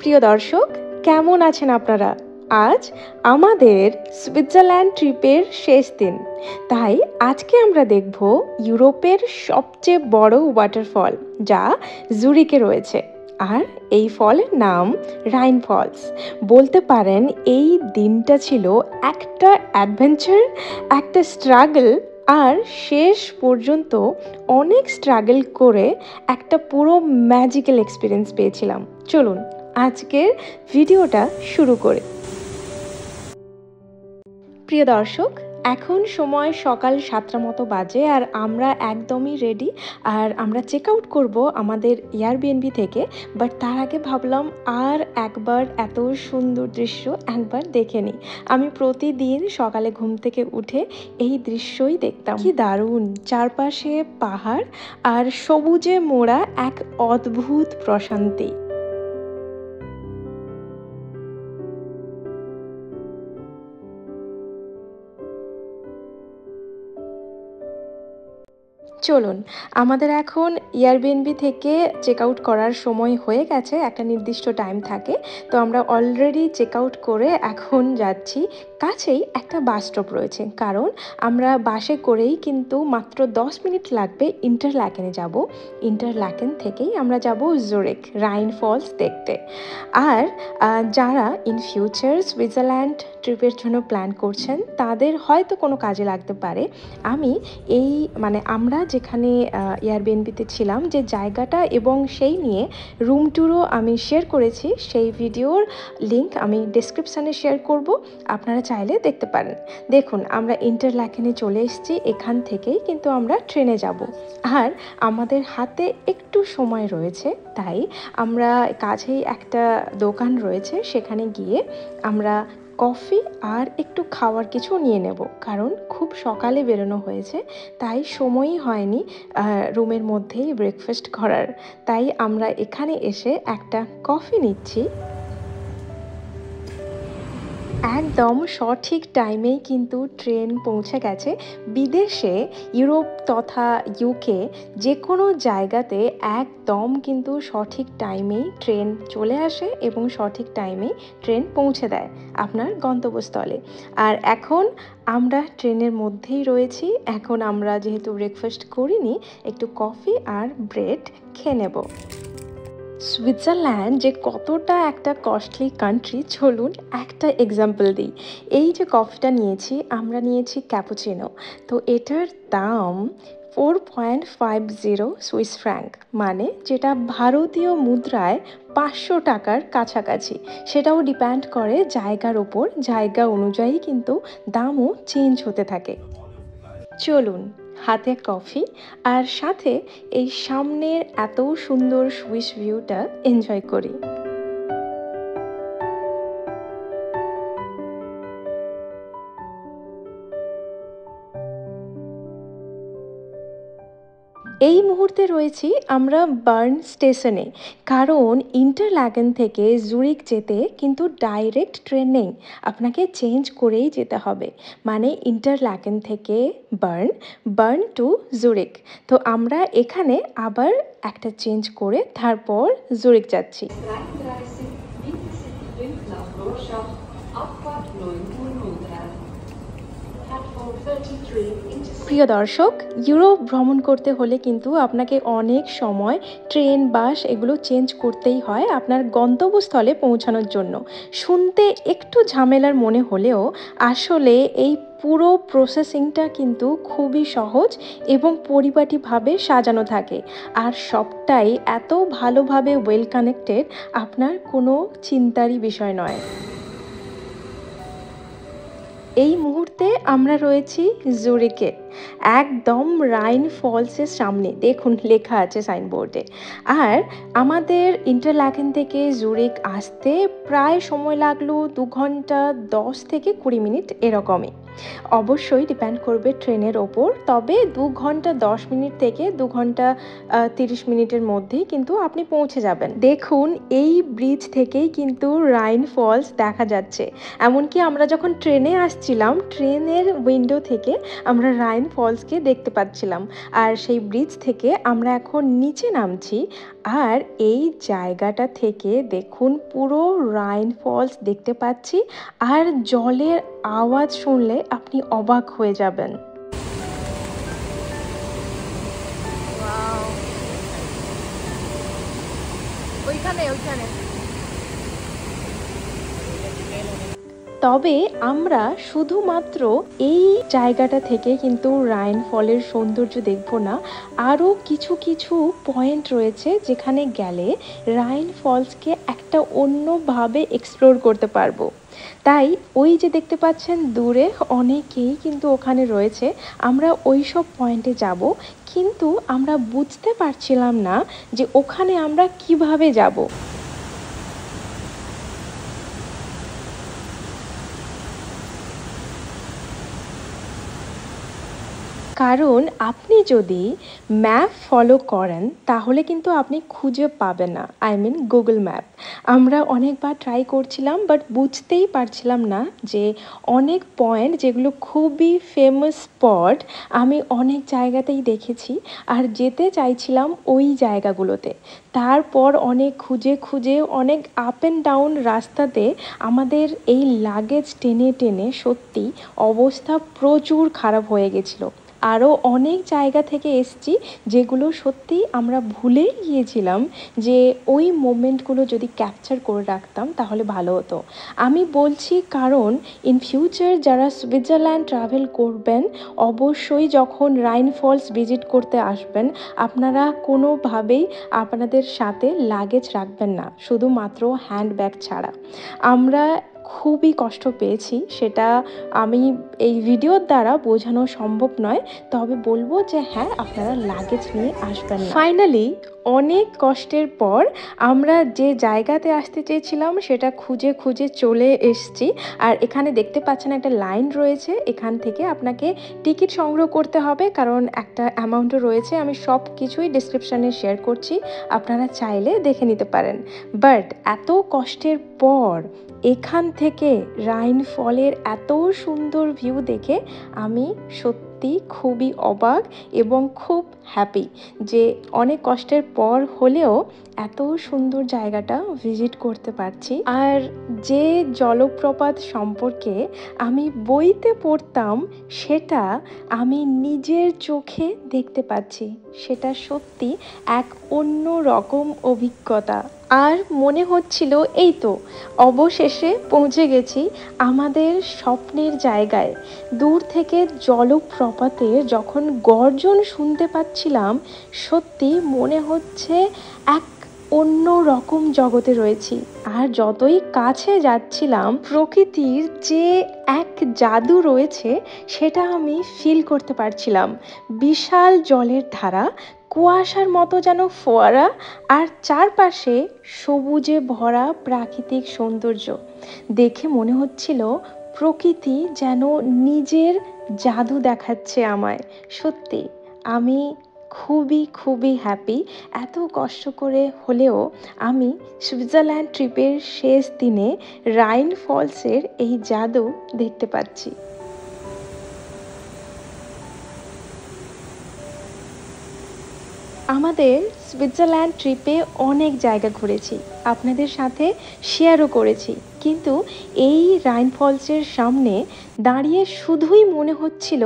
প্রিয় দর্শক, কেমন আছেন আপনারা? আজ আমাদের সুইজারল্যান্ড ট্রিপের শেষ দিন। তাই আজকে আমরা দেখব ইউরোপের সবচেয়ে বড় ওয়াটারফল, যা জুরিকে রয়েছে। আর এই ফলের নাম রাইন ফলস। বলতে পারেন এই দিনটা ছিল একটা অ্যাডভেঞ্চার, একটা স্ট্রাগল, আর শেষ পর্যন্ত অনেক স্ট্রাগল করে একটা পুরো ম্যাজিক্যাল এক্সপিরিয়েন্স পেয়েছিলাম। চলুন আজকের ভিডিওটা শুরু করি। প্রিয় দর্শক, এখন সময় সকাল 7টা মতো বাজে আর আমরা একদমই রেডি। আর আমরা চেক আউট করবো আমাদের এয়ারবিএনবি থেকে। বাট তার আগে ভাবলাম আর একবার এত সুন্দর দৃশ্য একবার দেখে নিই। আমি প্রতিদিন সকালে ঘুম থেকে উঠে এই দৃশ্যই দেখতাম। কি দারুণ! চারপাশে পাহাড় আর সবুজে মোড়া এক অদ্ভুত প্রশান্তি। চলুন, আমাদের এখন এয়ারবিএনবি থেকে চেক আউট করার সময় হয়ে গেছে। একটা নির্দিষ্ট টাইম থাকে, তো আমরা অলরেডি চেক আউট করে এখন যাচ্ছি। কাছেই একটা বাস স্টপ রয়েছে, কারণ আমরা বাসে করেই কিন্তু মাত্র 10 মিনিট লাগবে ইন্টারল্যাকেনে যাব। ইন্টারল্যাকেন থেকেই আমরা যাব জুরিক রাইন ফলস দেখতে। আর যারা ইন ফিউচার সুইজারল্যান্ড ট্রিপের জন্য প্ল্যান করছেন, তাদের হয়তো কোনো কাজে লাগতে পারে। আমি আমরা যেখানে এয়ারবিএনবিতে ছিলাম, যে জায়গাটা এবং সেই নিয়ে রুম ট্যুরও আমি শেয়ার করেছি, সেই ভিডিওর লিংক আমি ডেসক্রিপশানে শেয়ার করব, আপনারা চাইলে দেখতে পারেন। দেখুন, আমরা ইন্টারল্যাকেনে চলে এসেছি। এখান থেকেই কিন্তু আমরা ট্রেনে যাব। আর আমাদের হাতে একটু সময় রয়েছে, তাই আমরা কাছেই একটা দোকান রয়েছে, সেখানে গিয়ে আমরা কফি আর একটু খাওয়ার কিছু নিয়ে নেব, কারণ খুব সকালে বেরোনো হয়েছে, তাই সময়ই হয়নি রুমের মধ্যেই ব্রেকফাস্ট করার। তাই আমরা এখানে এসে একটা কফি নিচ্ছি। একদম সঠিক টাইমেই কিন্তু ট্রেন পৌঁছে গেছে। বিদেশে, ইউরোপ তথা ইউকে যে কোনো জায়গাতে একদম কিন্তু সঠিক টাইমেই ট্রেন চলে আসে এবং সঠিক টাইমেই ট্রেন পৌঁছে দেয় আপনার গন্তব্যস্থলে। আর এখন আমরা ট্রেনের মধ্যেই রয়েছি। এখন আমরা যেহেতু ব্রেকফাস্ট করিনি, একটু কফি আর ব্রেড খেয়ে নেব। সুইজারল্যান্ড যে কতটা একটা কস্টলি কান্ট্রি, চলুন একটা এক্সাম্পল দিই। এই যে কফিটা নিয়েছি, আমরা নিয়েছি ক্যাপুচিনো। তো এটার দাম 4.50 সুইস ফ্র্যাঙ্ক, মানে যেটা ভারতীয় মুদ্রায় 500 টাকার কাছাকাছি। সেটাও ডিপেন্ড করে জায়গার ওপর, জায়গা অনুযায়ী কিন্তু দামও চেঞ্জ হতে থাকে। চলুন, হাতে কফি আর সাথে এই সামনের এত সুন্দর সুইস ভিউটা এনজয় করি। এই মুহূর্তে রয়েছি আমরা বার্ন স্টেশনে, কারণ ইন্টারল্যাকেন থেকে জুরিক যেতে কিন্তু ডাইরেক্ট ট্রেন নেই, আপনাকে চেঞ্জ করেই যেতে হবে। মানে ইন্টারল্যাকেন থেকে বার্ন, বার্ন টু জুরিক। তো আমরা এখানে আবার একটা চেঞ্জ করে তারপর জুরিক যাচ্ছি। প্রিয় দর্শক, ইউরোপ ভ্রমণ করতে হলে কিন্তু আপনাকে অনেক সময় ট্রেন, বাস এগুলো চেঞ্জ করতেই হয় আপনার গন্তব্যস্থলে পৌঁছানোর জন্য। শুনতে একটু ঝামেলার মনে হলেও আসলে এই পুরো প্রসেসিংটা কিন্তু খুবই সহজ এবং পরিপাটিভাবে সাজানো থাকে। আর সবটাই এত ভালোভাবে ওয়েল কানেক্টেড, আপনার কোনো চিন্তারই বিষয় নয়। এই মুহূর্তে আমরা রয়েছি জুরিকে, একদম রাইন ফলসের সামনে। দেখুন, লেখা আছে সাইনবোর্ডে। আর আমাদের ইন্টারল্যাকেন থেকে জুরিক আসতে প্রায় সময় লাগলো 2 ঘন্টা 10 থেকে 20 মিনিট এরকমই। অবশ্যই ডিপেন্ড করবে ট্রেনের ওপর, তবে 2 ঘন্টা 10 মিনিট থেকে 2 ঘন্টা 30 মিনিটের মধ্যেই কিন্তু আপনি পৌঁছে যাবেন। দেখুন এই ব্রিজ থেকেই কিন্তু রাইন ফলস দেখা যাচ্ছে। এমনকি আমরা যখন ট্রেনে আসছিলাম, ট্রেনের উইন্ডো থেকে আমরা রাইন ফলসকে দেখতে পাচ্ছিলাম। আর সেই ব্রিজ থেকে আমরা এখন নিচে নামছি, আর এই জায়গাটা থেকে দেখুন পুরো রাইন ফলস দেখতে পাচ্ছি, আর জলের আওয়াজ শুনলে আপনি অবাক হয়ে যাবেন। তবে আমরা শুধুমাত্র এই জায়গাটা থেকে কিন্তু রাইন ফলের সৌন্দর্য দেখব না, আরও কিছু কিছু পয়েন্ট রয়েছে যেখানে গেলে রাইন ফলসকে একটা অন্যভাবে এক্সপ্লোর করতে পারবো। তাই ওই যে দেখতে পাচ্ছেন দূরে অনেকেই কিন্তু ওখানে রয়েছে, আমরা ওই সব পয়েন্টে যাব, কিন্তু আমরা বুঝতে পারছিলাম না যে ওখানে আমরা কিভাবে যাব। কারণ আপনি যদি ম্যাপ ফলো করেন তাহলে কিন্তু আপনি খুঁজে পাবেন না, আই মিন গুগল ম্যাপ। আমরা অনেকবার ট্রাই করছিলাম, বাট বুঝতেই পারছিলাম না যে অনেক পয়েন্ট যেগুলো খুবই ফেমাস স্পট আমি অনেক জায়গাতেই দেখেছি, আর যেতে চাইছিলাম ওই জায়গাগুলোতে। তারপর অনেক খুঁজে খুঁজে অনেক আপ অ্যান্ড ডাউন রাস্তাতে আমাদের এই লাগেজ টেনে টেনে সত্যি অবস্থা প্রচুর খারাপ হয়ে গেছিলো। আরও অনেক জায়গা থেকে এসছি যেগুলো সত্যি আমরা ভুলেই গিয়েছিলাম, যে ওই মোমেন্টগুলো যদি ক্যাপচার করে রাখতাম তাহলে ভালো হতো। আমি বলছি কারণ ইন ফিউচার যারা সুইজারল্যান্ড ট্রাভেল করবেন, অবশ্যই যখন রাইন ফলস ভিজিট করতে আসবেন আপনারা কোনোভাবেই আপনাদের সাথে লাগেজ রাখবেন না, শুধুমাত্র হ্যান্ডব্যাগ ছাড়া। আমরা খুবই কষ্ট পেয়েছি, সেটা আমি এই ভিডিওর দ্বারা বোঝানো সম্ভব নয়, তবে বলবো যে হ্যাঁ আপনারা লাগেজ নিয়ে আসবেন না। ফাইনালি অনেক কষ্টের পর আমরা যে জায়গাতে আসতে চেয়েছিলাম সেটা খুঁজে খুঁজে চলে এসেছি। আর এখানে দেখতে পাচ্ছেন একটা লাইন রয়েছে, এখান থেকে আপনাকে টিকিট সংগ্রহ করতে হবে, কারণ একটা অ্যামাউন্টও রয়েছে। আমি সব কিছুই ডিসক্রিপশানে শেয়ার করছি, আপনারা চাইলে দেখে নিতে পারেন। বাট এত কষ্টের পর এখান থেকে রাইন ফলের এত সুন্দর ভিউ দেখে আমি সত্যি খুবই অবাক এবং খুব হ্যাপি যে অনেক কষ্টের পর হলেও এত সুন্দর জায়গাটা ভিজিট করতে পারছি। আর যে জলপ্রপাত সম্পর্কে আমি বইতে পড়তাম সেটা আমি নিজের চোখে দেখতে পাচ্ছি, সেটা সত্যি এক অন্য রকম অভিজ্ঞতা। আর মনে হচ্ছিল এই তো অবশেষে পৌঁছে গেছি আমাদের স্বপ্নের জায়গায়। দূর থেকে জলপ্রপাতের যখন গর্জন শুনতে পাচ্ছিলাম, সত্যি মনে হচ্ছে এক অন্য রকম জগতে রয়েছি। আর যতই কাছে যাচ্ছিলাম প্রকৃতির যে এক জাদু রয়েছে সেটা আমি ফিল করতে পারছিলাম। বিশাল জলের ধারা, কুয়াশার মতো যেন ফোয়ারা, আর চারপাশে সবুজে ভরা প্রাকৃতিক সৌন্দর্য দেখে মনে হচ্ছিল প্রকৃতি যেন নিজের জাদু দেখাচ্ছে আমায়। সত্যি আমি খুবই খুবই হ্যাপি। এত কষ্ট করে হলেও আমি সুইজারল্যান্ড ট্রিপের শেষ দিনে রাইন ফলসের এই জাদু দেখতে পাচ্ছি। আমাদের সুইজারল্যান্ড ট্রিপে অনেক জায়গা ঘুরেছি, আপনাদের সাথে শেয়ারও করেছি, কিন্তু এই রাইন ফলসের সামনে দাঁড়িয়ে শুধুই মনে হচ্ছিল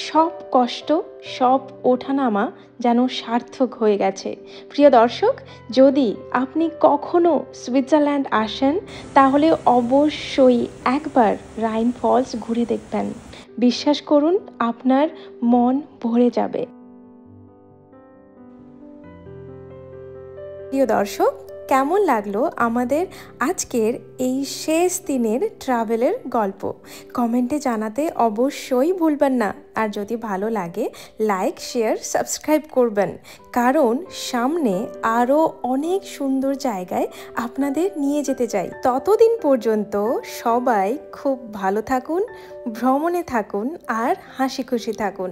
সব কষ্ট, সব ওঠানামা যেন সার্থক হয়ে গেছে। প্রিয় দর্শক, যদি আপনি কখনো সুইজারল্যান্ড আসেন তাহলে অবশ্যই একবার রাইন ফলস ঘুরে দেখবেন। বিশ্বাস করুন আপনার মন ভরে যাবে। প্রিয় দর্শক, কেমন লাগলো আমাদের আজকের এই শেষ দিনের ট্রাভেলের গল্প কমেন্টে জানাতে অবশ্যই ভুলবেন না। আর যদি ভালো লাগে লাইক শেয়ার সাবস্ক্রাইব করবেন, কারণ সামনে আরও অনেক সুন্দর জায়গায় আপনাদের নিয়ে যেতে চাই। ততদিন পর্যন্ত সবাই খুব ভালো থাকুন, ভ্রমণে থাকুন আর হাসি খুশি থাকুন।